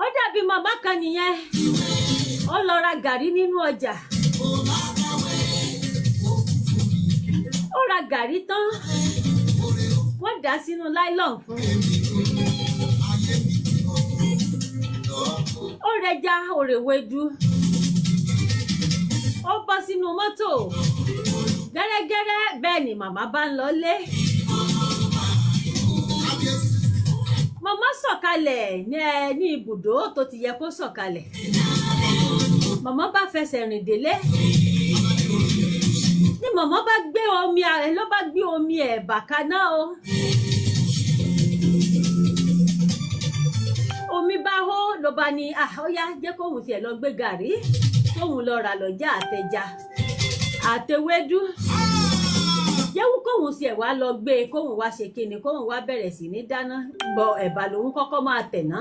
ó dàbí màmá kan nìyẹn ó lọ ra gàrí nínú ọjà ó ra gàrí tán wọ́n dà sínú láìlọ́n fún ó rẹja òrèwédú ó bọ́ sínú mọ́tò gẹ́rẹ́gẹ́rẹ́ bẹ́ẹ̀ ni màmá bá ń lọlé màmá sọ̀kalẹ̀ ní ibùdó tó ti yẹ kó sọ̀kalẹ̀ màmá bá fẹsẹ̀ rìn délé ní màmá bá gbé omi ààrẹ ló bá gbé omi ẹ̀bà kaná o omi bá hó ló bá ní ó yá jẹ́ kóhun tiẹ̀ lọ gbé gàrí kóhun lọ rà lọ́jà àtẹja àtewédú jẹ́wọ́ kóhun sì ẹ̀ wá lọ gbé kóhun wá ṣe kíni kóhun wá bẹ̀rẹ̀ sí ní dáná gbọ́ ẹ̀bà lòun kọ́kọ́ máa tẹ̀ná.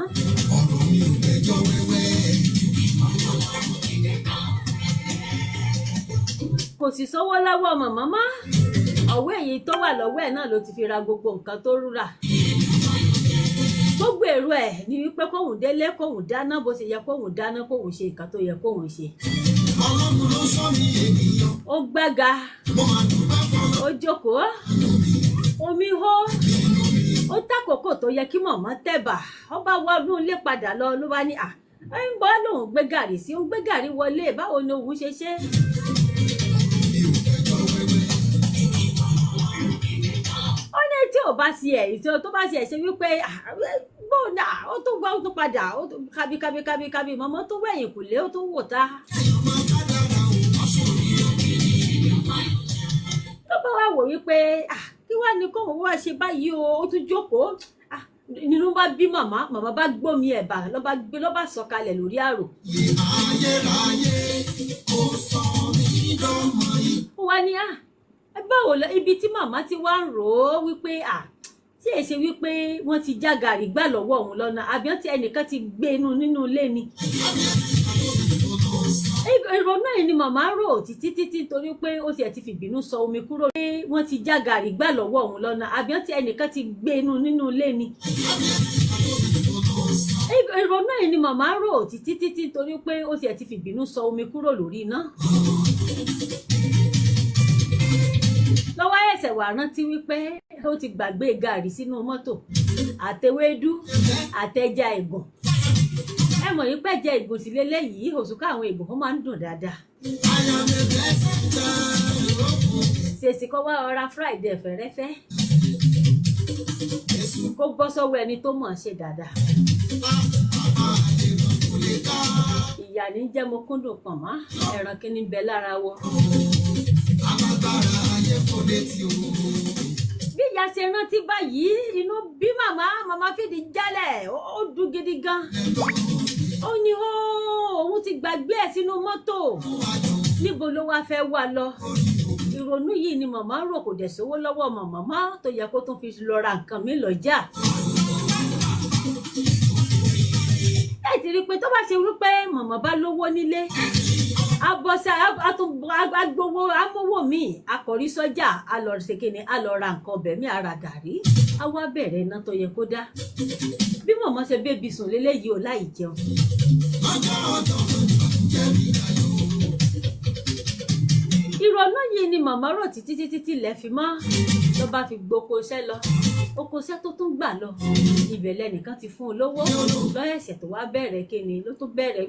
kò sì sówó lọ́wọ́ màmá mọ́ ọ̀wọ́ èyí tó wà lọ́wọ́ ẹ̀ náà ló ti fi ra gbogbo nǹkan tó rúra gbogbo èrò ẹ̀ ní wípé kóhun délé kóhun dáná bó ṣe yẹ kóhun dáná kóhun ṣe nǹkan tó yẹ kóhun ṣe. ó gbága ó jókòó omi hó ó tàkókò tó yẹ kí màmá tẹ̀bà ó bá wọnú ilé padà lọ ló bá ní ń bọ́ lòun gbé gàrí sí òun gbé gàrí wọlé báwo ni òun ṣe ṣe. ó ní tí ò bá sí ẹ̀ tó bá sí ẹ̀ ṣe wípé bóńdà ó tún gbọ́ ó tún padà ó tún kábí màmá tó wẹ̀yìn kùlé ó tún wò ta. ló bá wá wò wípé kí wá ní kóhun wá ṣe báyìí ó tún jókòó nínú bá bí màmá bá gbómi ẹ̀bà ló bá sọ̀kalẹ̀ lórí àrò. ó wá ní báwo ibi tí màmá ti wá ń rò ó wípé tí ẹ ṣe wípé wọ́n ti já gàrí gbà lọ́wọ́ òun lọ́nà àbí tí ẹnìkan ti gbé nínú ilé ni. èrò náà ni màmá rò títí torí pé ó ti ẹ̀ ti fìbínú sọ omi kúrò pé wọ́n ti já gàrí gbà lọ́wọ́ òun lọ́nà àbí tí ẹnìkan ti gbé nínú ilé ni. èrò náà ni màmá rò títí torí pé ó ti ẹ̀ ti fìbínú sọ omi kúrò lórí iná. lọ́wọ́ ẹ̀sẹ̀ wà rántí wípé ó ti gbàgbé gàrí sínú mọ́tò àtewédú àtẹja ẹ̀gùn ẹ mọ̀ yí pẹ́jẹ ìgò sí léléyìí òṣùká àwọn ìgò ó máa ń dùn dáadáa. ṣèṣì kọ́ wá ọ̀rá friday fẹ́rẹ́fẹ́ kó bọ́ sọ́wọ́ ẹni tó mọ̀ ṣe dáadáa. ìyá ní jẹ́ mo kúndùn pọ̀ mọ́ ẹran kí ní bẹ lára wọ. bí ìyá ṣe rántí báyìí inú bí màmá fìdí jálẹ̀ ó dùn gidi gan. ó ní òun ti gbàgbé ẹ̀ sínú mọ́tò níbo ló wá fẹ́ wá lọ. ìrònú yìí ni màmá rò kò dẹ̀ sówó lọ́wọ́ màmá tó yẹ kó tún fi lọ ra nǹkan mi lọ́jà. ẹ ti rí i pé tó bá ṣe wípé màmá bá lówó nílé abọ́sẹ̀ agbowó amówó mi akọ̀rí sọ́jà alọ̀ṣẹ̀kẹ́ni alọ̀ra nǹkan ọbẹ̀ mi ara gàrí àwa bẹ̀rẹ̀ iná tó yẹ kó dá. bí màmá ṣe bébí sùn léléyìí ò láì jẹun. ìrònú yìí ni màmá rò títí lẹ̀ fi mọ́ ló bá fi gboko iṣẹ́ lọ oko iṣẹ́ tó tún gbà lọ ibẹ̀ lẹ́nìkan ti fún un lówó lọ́yẹ̀sẹ̀ tó wá bẹ̀rẹ̀ kíni ló tún bẹ̀rẹ̀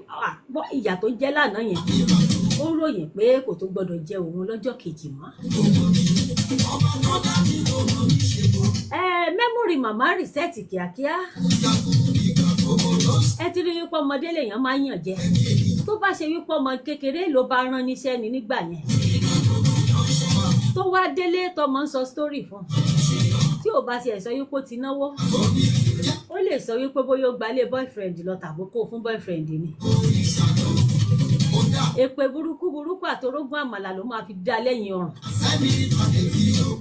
ìyà tó jẹ́ lánàá yẹn ó ròyìn pé kò tó gbọdọ̀ jẹ òun lọ́jọ́ kejì mọ́. mẹ́mórì màmá rìsẹ́ẹ̀tì kíákíá ẹ ti rí wípé ọmọdé lèèyàn máa ń yàn jẹ tó bá ṣe wípé ọmọ kékeré ló bá rán níṣẹ́ ni nígbà yẹn tó wá délé tọmọ ń sọ sítórì fún tí ò bá tiẹ̀ sọ wípé ó ti náwó ó lè sọ wípé bóyá ó gbalé boyfriend lọ tàbí kó fún boyfriend ni. èpè burúkú àtorógún àmàlà ló máa fi dá lẹ́yìn ọrùn.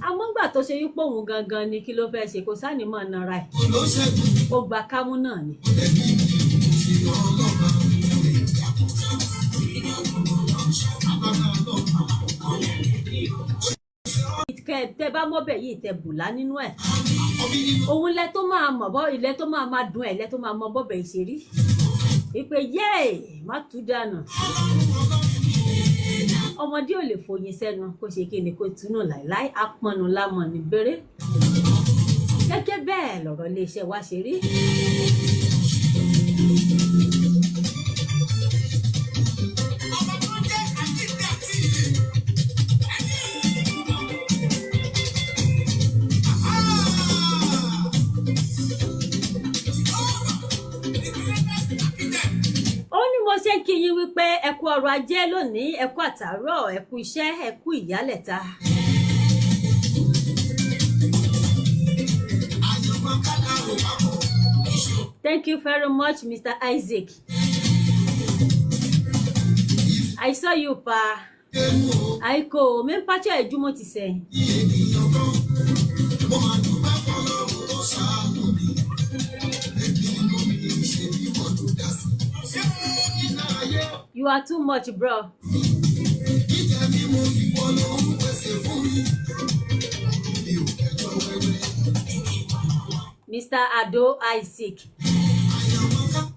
àmọ́ gbà tó ṣe wípé òun gangan ni kí ló fẹ́ ṣe kó sáni mọ́ nara ẹ̀ ó gba kámú náà ni. tẹ́ bá mọ́bẹ̀ yìí tẹ́ bùlá nínú ẹ̀ òun lẹ tó máa mọ̀ bọ́ ilẹ̀ tó máa dùn ẹ̀ lẹ tó máa mọ bọ́bẹ̀ ìṣerí ìpè yéè má tú dànù ọmọdé ò lè fòyìn sẹ́nu kó ṣe kí ni kó túnú láìláì apọnù lámọ̀ ní bèrè gẹ́gẹ́ bẹ́ẹ̀ lọ̀rọ̀ iléeṣẹ́ wa ṣe rí. ṣe kí yín wípé ẹ kú ọrọ̀ ajé lónìí ẹ kú àtàárọ̀ ẹ kú iṣẹ́ ẹ kú ìyálẹ̀ta. Thank you very much, Mr. Isaac. I saw you pa. Aiko me pacho ejumo ti se. You are too much, bro. Mr. Ado Isaac.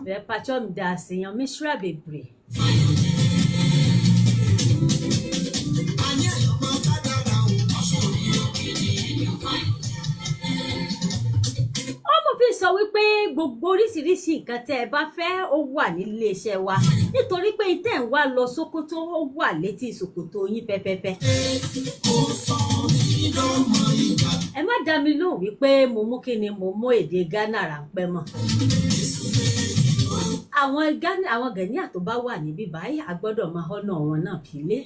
Be pachom da seyan misra bebre. Mofi sọ wípé gbogbo oríṣiríṣi nǹkan tẹ́ ẹ bá fẹ́ ó wà nílé iṣẹ́ wa nítorí pé tẹ́ ń wá lọ Sókótó ó wà létí ṣòkòtò yín pẹ́pẹ́pẹ́. Ẹ má dá mi lóhùn wípé mo mú kíni mo mú èdè Ghana ráńpẹ́ mọ́. Àwọn Ghanaian tó bá wà níbí báyìí a gbọ́dọ̀ máa họ́nà wọn náà kílé.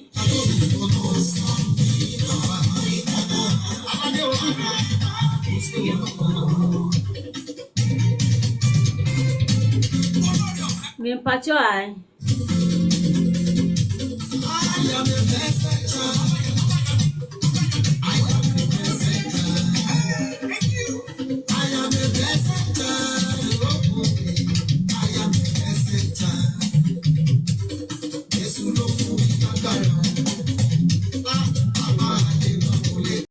Mi pacho ai.